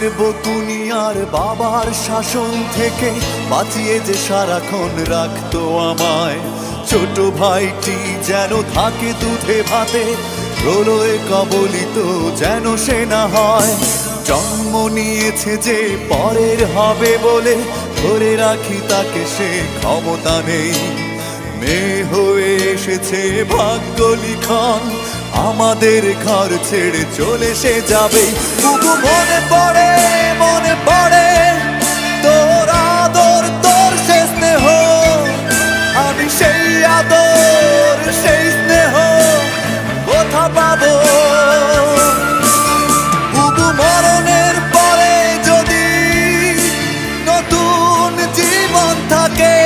মায়ের বকুনি আর বাবার শাসন থেকে বাঁচিয়ে যে সারাক্ষণ রাখতো আমায়। ছোট ভাইটি যেন থাকে দুধে ভাতে, প্রলয়ে কবলিত যেন সে না হয়। জন্ম নিয়েছে যে পরের হবে বলে, ধরে রাখি তাকে সে ক্ষমতা নেই। মেয়ে হয়ে এসেছে ভাগ্য লিখন, আমাদের ঘর ছেড়ে চলে সে যাবে। বুবু মনে পড়ে, মনে পড়ে তোর আদর, তোর সে স্নেহ। আমি সেই আদর, সেই স্নেহ কোথা পাবো? বুবু মরণের পরে যদি নতুন জীবন থাকে,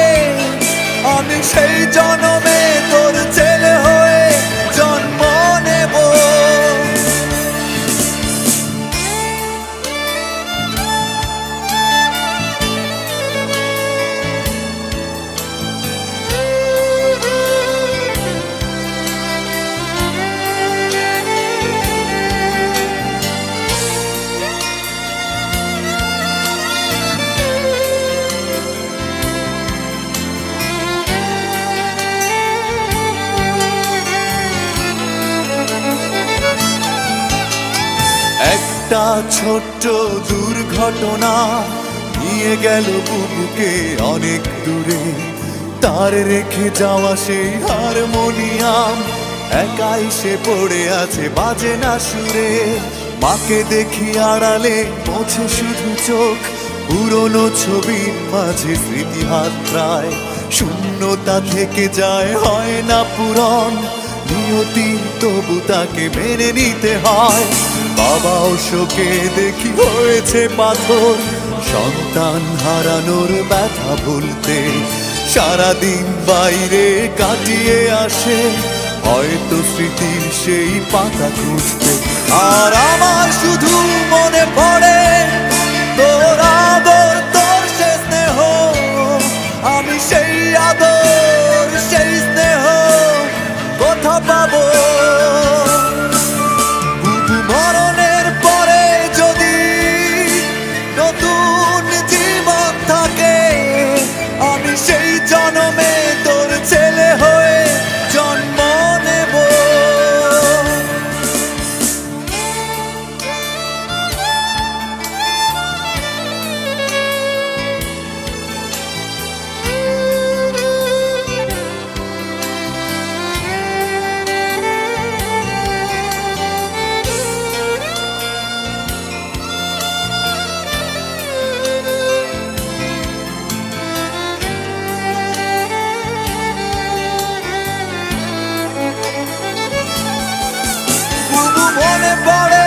আমি সেই জন্মে তোর ছেলে হয়ে জন্ম নেব। একটা ছোট্ট দুর্ঘটনা নিয়ে গেল বুবুকে অনেক দূরে। তার রেখে যাওয়া সেই হারমোনিয়াম একাই সে পড়ে আছে, বাজে না সুরে। মাকে দেখি আড়ালে মোছে শুধু চোখ, পুরনো ছবির মাঝে স্মৃতি হাতড়ায়। শূন্যতা থেকে যায়, হয় না পূরণ, নিয়তি তবু তাকে মেনে নিতে হয়। বাবাও শোকে দেখি হয়েছে পাথর, সন্তান হারানোর ব্যথা ভুলতে সারাদিন বাইরে কাটিয়ে আসে, হয়তো স্মৃতির সেই পাতা খুঁজতে। আর আমার শুধু মনে পড়ে তোর আদর, তোর সে স্নেহ। আমি সেই আদর, সেই স্নেহ কোথা পাবো? বুবু মরণের পরে যদি নতুন জীবন থাকে, আমি সেই জন্মে তোর ছেলে হয়ে জন্ম নেব। মনে পড়ে